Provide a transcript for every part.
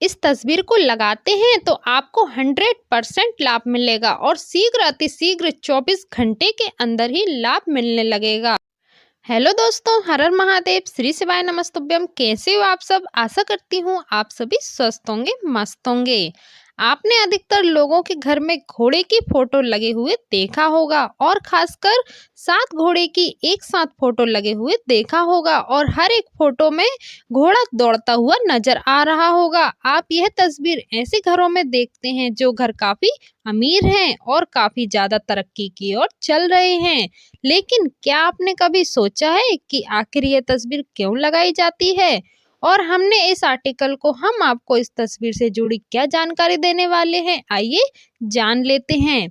इस तस्वीर को लगाते हैं तो आपको 100% लाभ मिलेगा और शीघ्र अतिशीघ्र 24 घंटे के अंदर ही लाभ मिलने लगेगा। हेलो दोस्तों, हर हर महादेव, श्री शिवाय नमस्तुभ्यम। कैसे हो आप सब? आशा करती हूँ आप सभी स्वस्थ होंगे, मस्त होंगे। आपने अधिकतर लोगों के घर में घोड़े की फोटो लगे हुए देखा होगा और खासकर 7 घोड़े की एक साथ फोटो लगे हुए देखा होगा और हर एक फोटो में घोड़ा दौड़ता हुआ नजर आ रहा होगा। आप यह तस्वीर ऐसे घरों में देखते हैं जो घर काफी अमीर हैं और काफी ज्यादा तरक्की की ओर चल रहे हैं। लेकिन क्या आपने कभी सोचा है कि आखिर ये तस्वीर क्यों लगाई जाती है? और हमने इस आर्टिकल को हम आपको इस तस्वीर से जुड़ी क्या जानकारी देने वाले हैं, आइए जान लेते हैं।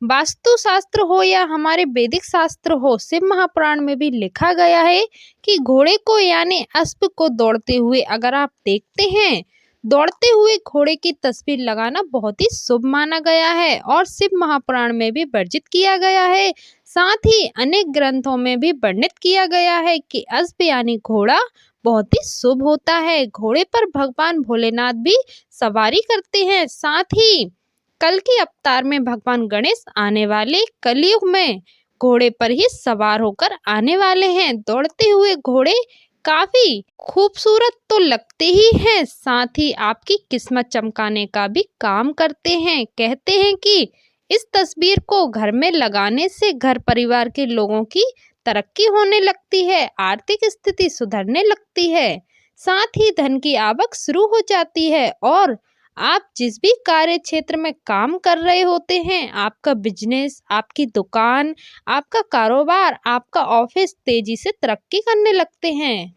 वास्तु शास्त्र हो या हमारे वैदिक शास्त्र हो, शिव महापुराण में भी लिखा गया है कि घोड़े को यानी अश्व को दौड़ते हुए अगर आप देखते हैं, दौड़ते हुए घोड़े की तस्वीर लगाना बहुत ही शुभ माना गया है और शिव महापुराण में भी वर्जित किया गया है। साथ ही अनेक ग्रंथों में भी वर्णित किया गया है कि अश्व यानी घोड़ा बहुत ही शुभ होता है। घोड़े पर भगवान भोलेनाथ भी सवारी करते हैं। साथ ही कल के अवतार में भगवान गणेश आने वाले कलयुग में घोड़े पर ही सवार होकर आने वाले हैं। दौड़ते हुए घोड़े काफी खूबसूरत तो लगते ही हैं, साथ ही आपकी किस्मत चमकाने का भी काम करते हैं। कहते हैं कि इस तस्वीर को घर में लगाने से घर परिवार के लोगों की तरक्की होने लगती है, आर्थिक स्थिति सुधरने लगती है, साथ ही धन की आवक शुरू हो जाती है और आप जिस भी कार्य क्षेत्र में काम कर रहे होते हैं, आपका बिजनेस, आपकी दुकान, आपका कारोबार, आपका ऑफिस तेजी से तरक्की करने लगते हैं।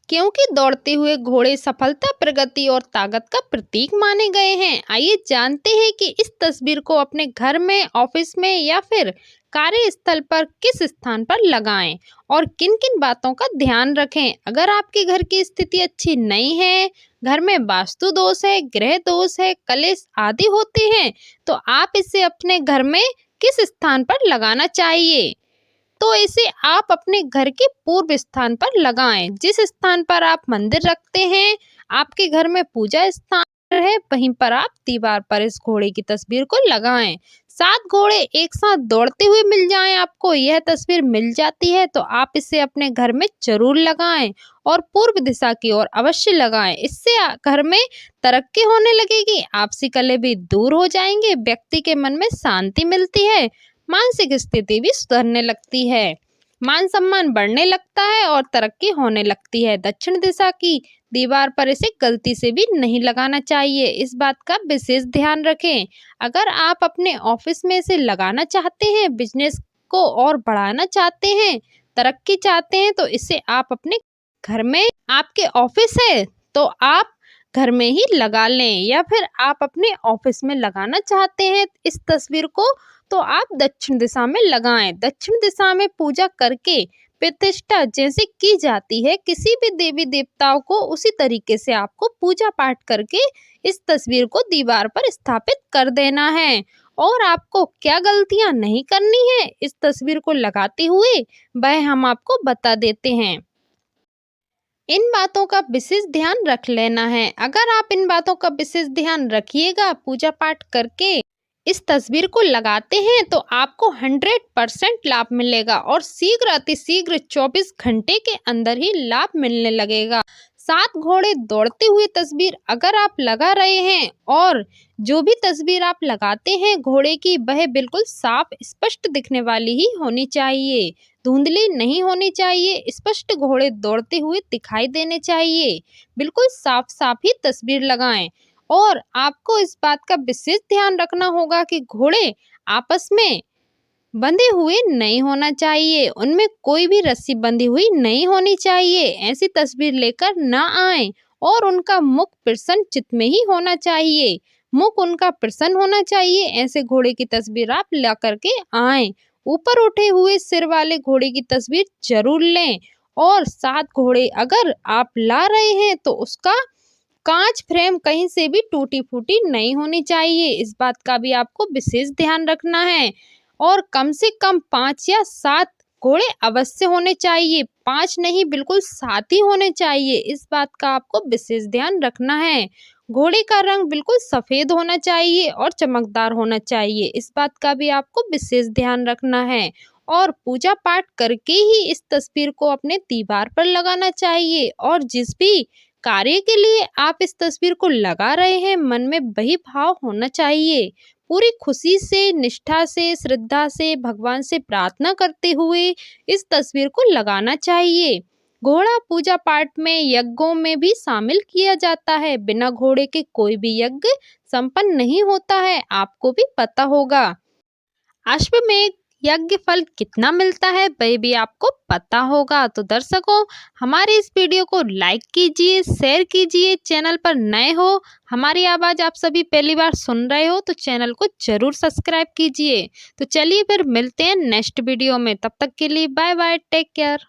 क्योंकि दौड़ते हुए घोड़े सफलता, प्रगति और ताकत का प्रतीक माने गए हैं। आइए जानते हैं कि इस तस्वीर को अपने घर में, ऑफिस में या फिर कार्यस्थल पर किस स्थान पर लगाएं और किन किन बातों का ध्यान रखें। अगर आपके घर की स्थिति अच्छी नहीं है, घर में वास्तु दोष है, ग्रह दोष है, कलेश आदि होते हैं, तो आप इसे अपने घर में किस स्थान पर लगाना चाहिए? तो इसे आप अपने घर के पूर्व स्थान पर लगाएं। जिस स्थान पर आप मंदिर रखते हैं, आपके घर में पूजा स्थान है, वहीं पर आप दीवार पर इस घोड़े की तस्वीर को लगाएं। 7 घोड़े एक साथ दौड़ते हुए मिल जाएं, आपको यह तस्वीर मिल जाती है तो आप इसे अपने घर में जरूर लगाएं और पूर्व दिशा की ओर अवश्य लगाएं। इससे घर में तरक्की होने लगेगी, आपसी कलह भी दूर हो जाएंगे, व्यक्ति के मन में शांति मिलती है, मानसिक स्थिति भी सुधरने लगती है, मान सम्मान बढ़ने लगता है और तरक्की होने लगती है। दक्षिण दिशा की दीवार पर इसे गलती से भी नहीं लगाना चाहिए, इस बात का विशेष ध्यान रखें। अगर आप अपने ऑफिस में इसे लगाना चाहते हैं, बिजनेस को और बढ़ाना चाहते हैं, तरक्की चाहते हैं, तो इसे आप अपने घर में, आपके ऑफिस है तो आप घर में ही लगा लें, या फिर आप अपने ऑफिस में लगाना चाहते हैं इस तस्वीर को तो आप दक्षिण दिशा में लगाएं। दक्षिण दिशा में पूजा करके प्रतिष्ठा जैसे की जाती है किसी भी देवी देवताओं को, उसी तरीके से आपको पूजा पाठ करके इस तस्वीर को दीवार पर स्थापित कर देना है। और आपको क्या गलतियां नहीं करनी है इस तस्वीर को लगाते हुए, वह हम आपको बता देते हैं। इन बातों का विशेष ध्यान रख लेना है। अगर आप इन बातों का विशेष ध्यान रखिएगा, पूजा पाठ करके इस तस्वीर को लगाते हैं तो आपको 100% लाभ मिलेगा और शीघ्र अतिशीघ्र 24 घंटे के अंदर ही लाभ मिलने लगेगा। 7 घोड़े दौड़ते हुए तस्वीर अगर आप लगा रहे हैं और जो भी तस्वीर आप लगाते हैं घोड़े की, वह बिल्कुल साफ स्पष्ट दिखने वाली ही होनी चाहिए, धुंधली नहीं होनी चाहिए, स्पष्ट घोड़े दौड़ते हुए दिखाई देने चाहिए। बिल्कुल साफ साफ ही तस्वीर लगाएं और आपको इस बात का विशेष ध्यान रखना होगा कि घोड़े आपस में बंधे हुए नहीं होना चाहिए, उनमें कोई भी रस्सी बंधी हुई नहीं होनी चाहिए। ऐसी तस्वीर लेकर ना आए और उनका मुख प्रसन्न चित्त में ही होना चाहिए, मुख उनका प्रसन्न होना चाहिए। ऐसे घोड़े की तस्वीर आप ला करके आए। ऊपर उठे हुए सिर वाले घोड़े की तस्वीर जरूर लें और 7 घोड़े अगर आप ला रहे हैं तो उसका कांच फ्रेम कहीं से भी टूटी फूटी नहीं होनी चाहिए, इस बात का भी आपको विशेष ध्यान रखना है। और कम से कम 5 या 7 घोड़े अवश्य होने चाहिए, 5 नहीं बिल्कुल 7 ही होने चाहिए, इस बात का आपको विशेष ध्यान रखना है। घोड़े का रंग बिल्कुल सफ़ेद होना चाहिए और चमकदार होना चाहिए, इस बात का भी आपको विशेष ध्यान रखना है। और पूजा पाठ करके ही इस तस्वीर को अपने दीवार पर लगाना चाहिए और जिस भी कार्य के लिए आप इस तस्वीर को लगा रहे हैं, मन में वही भाव होना चाहिए। पूरी खुशी से, निष्ठा से, श्रद्धा से, भगवान से प्रार्थना करते हुए इस तस्वीर को लगाना चाहिए। घोड़ा पूजा पाठ में, यज्ञों में भी शामिल किया जाता है। बिना घोड़े के कोई भी यज्ञ संपन्न नहीं होता है, आपको भी पता होगा। अश्वमेध यज्ञ फल कितना मिलता है वह भी आपको पता होगा। तो दर्शकों, हमारे इस वीडियो को लाइक कीजिए, शेयर कीजिए। चैनल पर नए हो, हमारी आवाज़ आप सभी पहली बार सुन रहे हो तो चैनल को जरूर सब्सक्राइब कीजिए। तो चलिए फिर मिलते हैं नेक्स्ट वीडियो में, तब तक के लिए बाय बाय, टेक केयर।